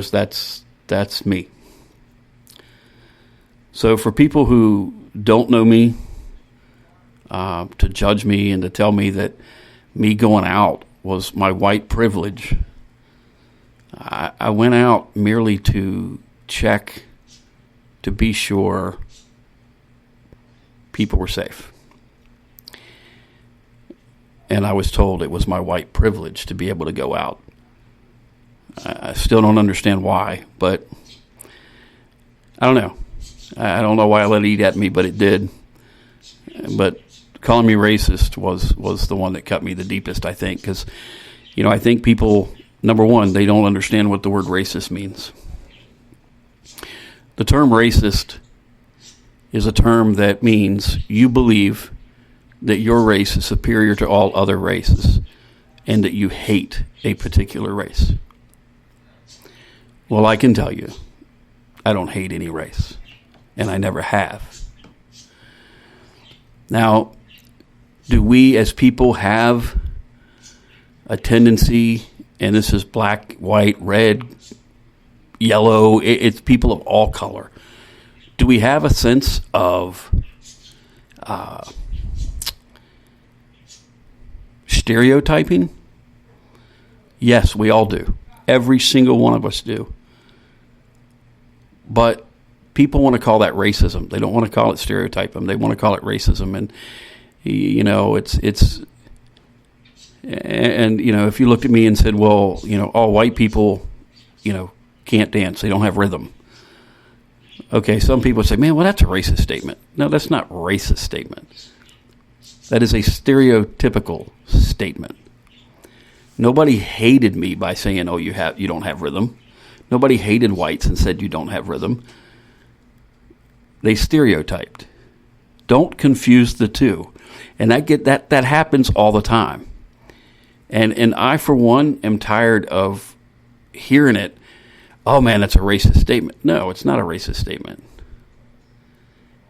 That's me. So for people who don't know me, to judge me and to tell me that me going out was my white privilege, I went out merely to check to be sure people were safe. And I was told it was my white privilege to be able to go out. I still don't understand why, but I don't know. I don't know why I let it eat at me, but it did. But calling me racist was the one that cut me the deepest, I think, because, I think people, number one, they don't understand what the word racist means. The term racist is a term that means you believe that your race is superior to all other races and that you hate a particular race. Well, I can tell you, I don't hate any race, and I never have. Now, do we as people have a tendency, and this is black, white, red, yellow, it's people of all color. Do we have a sense of stereotyping? Yes, we all do. Every single one of us do. But people want to call that racism. They don't want to call it stereotyping. They want to call it racism. And, if you looked at me and said, well, all white people, can't dance. They don't have rhythm. Okay, some people say, man, well, that's a racist statement. No, that's not a racist statement. That is a stereotypical statement. Nobody hated me by saying, oh, you don't have rhythm. Nobody hated whites and said you don't have rhythm. They stereotyped. Don't confuse the two. And that happens all the time. And I, for one, am tired of hearing it. Oh, man, that's a racist statement. No, it's not a racist statement.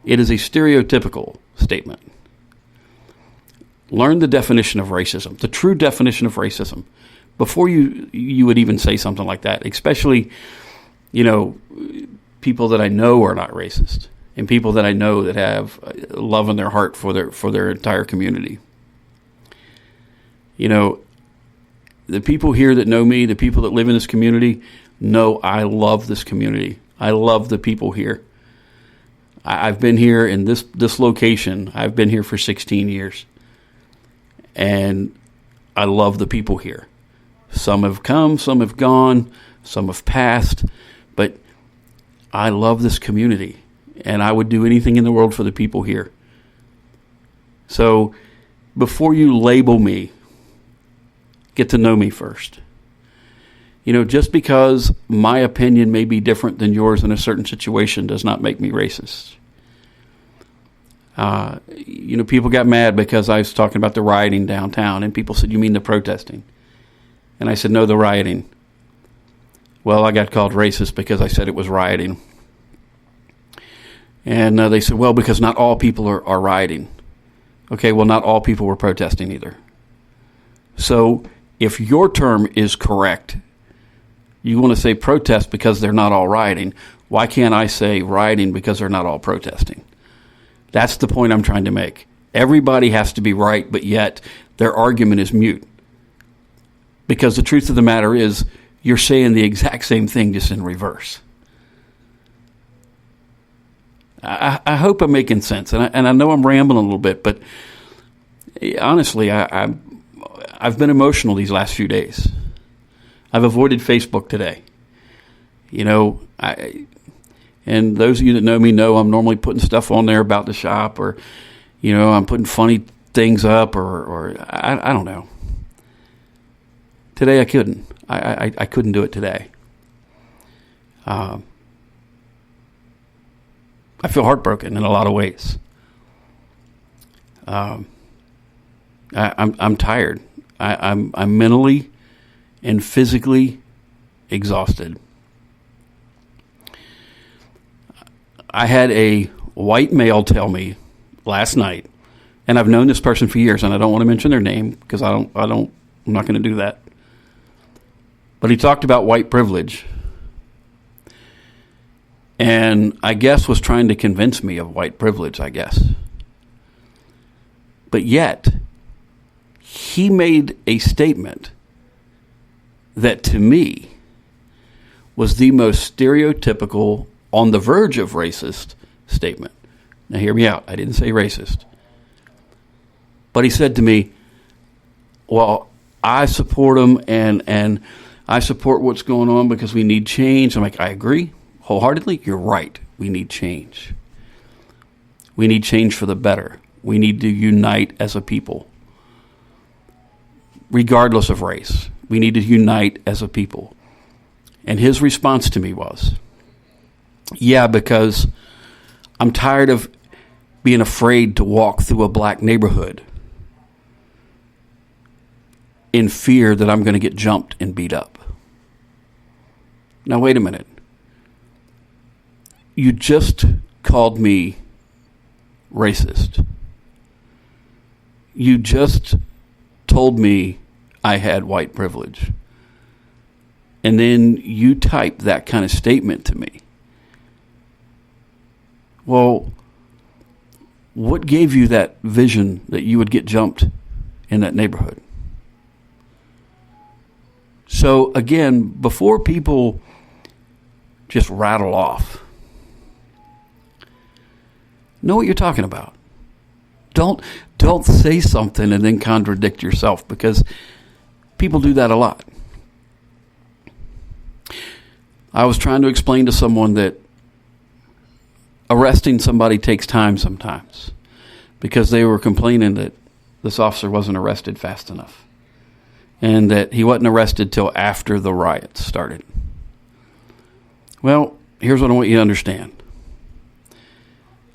It is a stereotypical statement. Learn the definition of racism, the true definition of racism, before you would even say something like that, especially, people that I know are not racist and people that I know that have love in their heart for their entire community. The people here that know me, the people that live in this community, know I love this community. I love the people here. I've been here in this location. I've been here for 16 years. And I love the people here. Some have come, some have gone, some have passed, but I love this community, and I would do anything in the world for the people here. So before you label me, get to know me first. Just because my opinion may be different than yours in a certain situation does not make me racist. People got mad because I was talking about the rioting downtown, and people said, you mean the protesting? And I said, no, the rioting. Well, I got called racist because I said it was rioting. And they said, well, because not all people are rioting. Okay, well, not all people were protesting either. So if your term is correct, you want to say protest because they're not all rioting. Why can't I say rioting because they're not all protesting? That's the point I'm trying to make. Everybody has to be right, but yet their argument is mute. Because the truth of the matter is, you're saying the exact same thing, just in reverse. I hope I'm making sense, and I know I'm rambling a little bit, but honestly, I've been emotional these last few days. I've avoided Facebook today. And those of you that know me know I'm normally putting stuff on there about the shop, or, I'm putting funny things up, or I don't know. Today I couldn't. I couldn't do it today. I feel heartbroken in a lot of ways. I'm tired. I'm mentally and physically exhausted. I had a white male tell me last night, and I've known this person for years, and I don't want to mention their name because I'm not going to do that. But he talked about white privilege, and I guess was trying to convince me of white privilege, I guess. But yet, he made a statement that to me was the most stereotypical, on the verge of racist statement. Now hear me out. I didn't say racist. But he said to me, well, I support him and I support what's going on because we need change. I'm like, I agree wholeheartedly. You're right. We need change. We need change for the better. We need to unite as a people, regardless of race. We need to unite as a people. And his response to me was, yeah, because I'm tired of being afraid to walk through a black neighborhood in fear that I'm going to get jumped and beat up. Now, wait a minute. You just called me racist. You just told me I had white privilege. And then you type that kind of statement to me. Well, what gave you that vision that you would get jumped in that neighborhood? So again, before people just rattle off, know what you're talking about. Don't say something and then contradict yourself, because people do that a lot. I was trying to explain to someone that arresting somebody takes time sometimes, because they were complaining that this officer wasn't arrested fast enough and that he wasn't arrested till after the riots started. Well, here's what I want you to understand.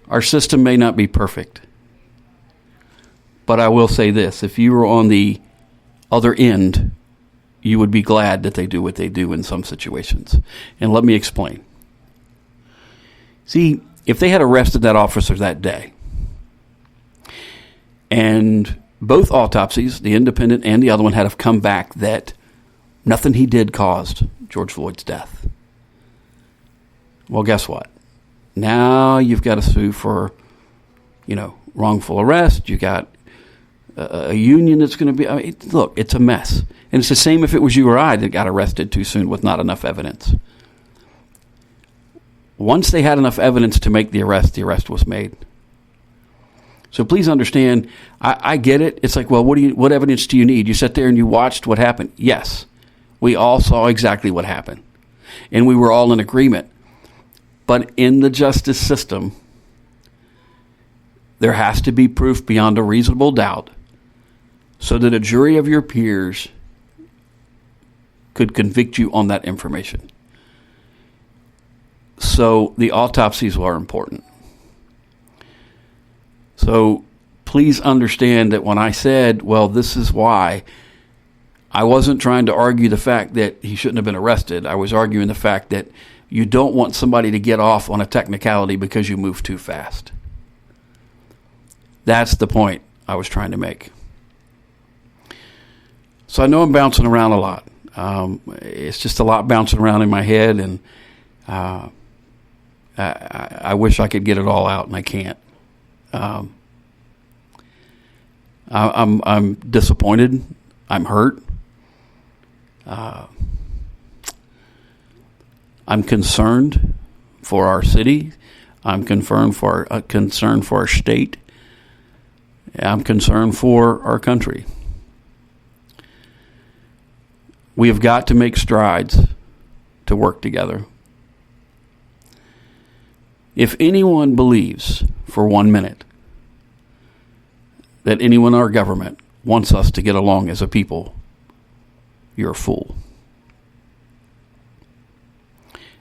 Our system may not be perfect, but I will say this. If you were on the other end, you would be glad that they do what they do in some situations. And let me explain. See, if they had arrested that officer that day, and both autopsies, the independent and the other one, had have come back that nothing he did caused George Floyd's death. Well, guess what? Now you've got to sue for, wrongful arrest. You got a union that's going to be, look, it's a mess. And it's the same if it was you or I that got arrested too soon with not enough evidence. Once they had enough evidence to make the arrest was made. So please understand, I get it. It's like, well, what evidence do you need? You sat there and you watched what happened. Yes, we all saw exactly what happened. And we were all in agreement. But in the justice system, there has to be proof beyond a reasonable doubt so that a jury of your peers could convict you on that information. So the autopsies are important. So please understand that when I said, well, this is why, I wasn't trying to argue the fact that he shouldn't have been arrested. I was arguing the fact that you don't want somebody to get off on a technicality because you move too fast. That's the point I was trying to make. So I know I'm bouncing around a lot. It's just a lot bouncing around in my head, and I wish I could get it all out, and I can't. I'm disappointed. I'm hurt. I'm concerned for our city. I'm concerned for our state. I'm concerned for our country. We have got to make strides to work together. If anyone believes for 1 minute that anyone in our government wants us to get along as a people, you're a fool.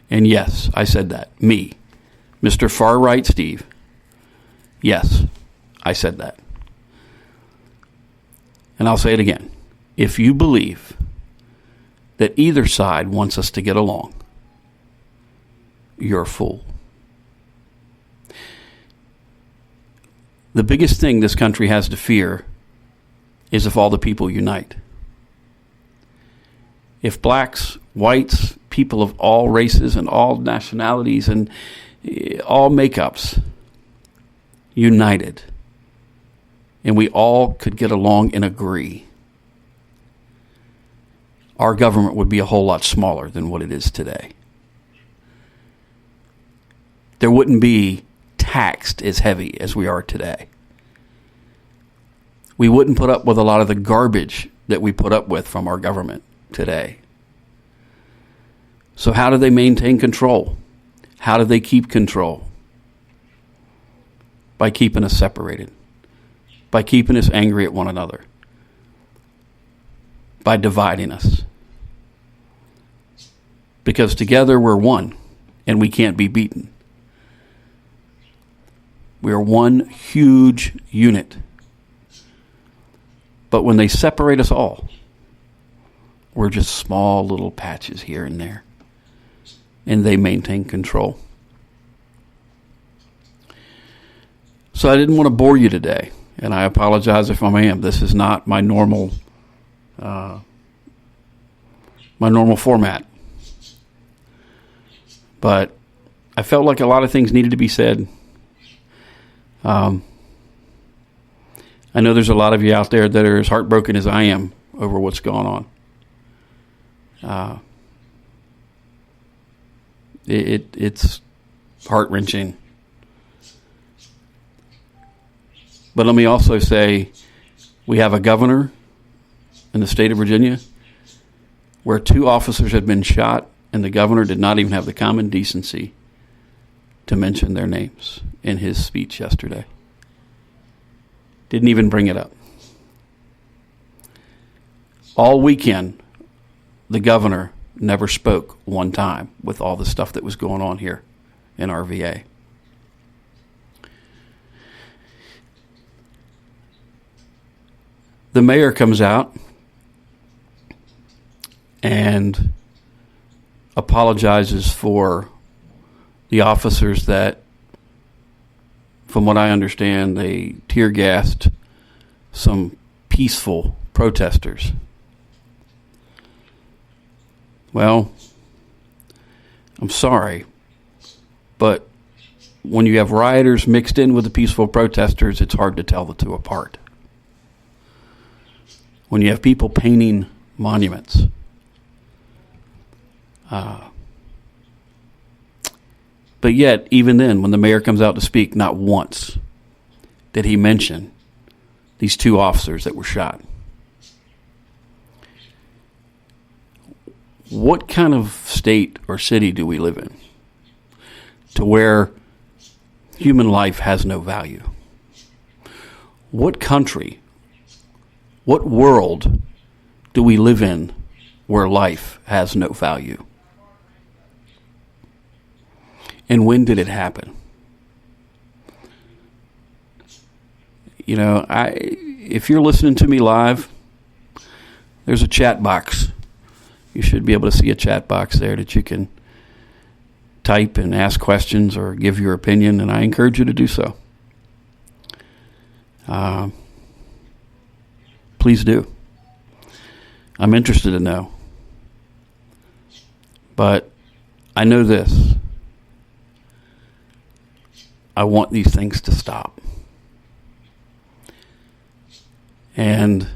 And yes, I said that. Me, Mr. Far Right Steve. Yes, I said that. And I'll say it again. If you believe that either side wants us to get along, you're a fool. The biggest thing this country has to fear is if all the people unite. If blacks, whites, people of all races and all nationalities and all makeups united, and we all could get along and agree, our government would be a whole lot smaller than what it is today. There wouldn't be taxed as heavy as we are today. We wouldn't put up with a lot of the garbage that we put up with from our government today. So how do they maintain control? How do they keep control? By keeping us separated, by keeping us angry at one another, by dividing us. Because together we're one, and we can't be beaten. We are one huge unit. But when they separate us all, we're just small little patches here and there. And they maintain control. So I didn't want to bore you today, and I apologize if I am. This is not my normal format. But I felt like a lot of things needed to be said. I know there's a lot of you out there that are as heartbroken as I am over what's going on. It's heart-wrenching. But let me also say, we have a governor in the state of Virginia where 2 officers had been shot, and the governor did not even have the common decency to mention their names in his speech yesterday. Didn't even bring it up. All weekend, the governor never spoke one time with all the stuff that was going on here in RVA. The mayor comes out and apologizes for the officers that, from what I understand, they tear gassed some peaceful protesters. Well, I'm sorry, but when you have rioters mixed in with the peaceful protesters, it's hard to tell the two apart. When you have people painting monuments, but yet, even then, when the mayor comes out to speak, not once did he mention these 2 officers that were shot. What kind of state or city do we live in to where human life has no value? What country, what world do we live in where life has no value? And when did it happen? You know, if you're listening to me live, there's a chat box. You should be able to see a chat box there that you can type and ask questions or give your opinion, and I encourage you to do so. Please do. I'm interested to know. But I know this. I want these things to stop. And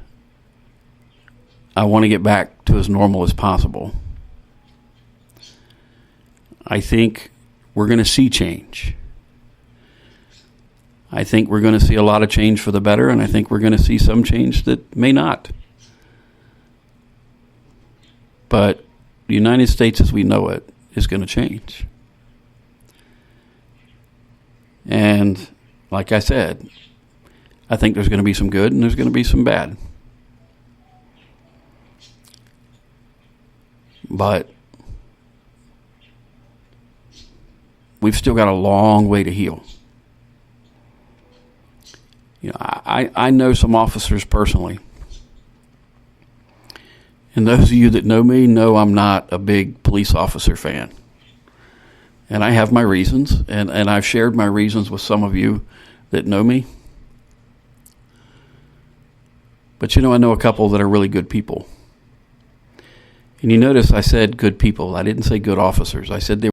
I want to get back to as normal as possible. I think we're going to see change. I think we're going to see a lot of change for the better, and I think we're going to see some change that may not. But the United States as we know it is going to change. And like I said, I think there's going to be some good and there's going to be some bad. But we've still got a long way to heal. You know, I know some officers personally. And those of you that know me know I'm not a big police officer fan. And I have my reasons, and I've shared my reasons with some of you that know me. But you know, I know a couple that are really good people. And you notice I said good people. I didn't say good officers. I said they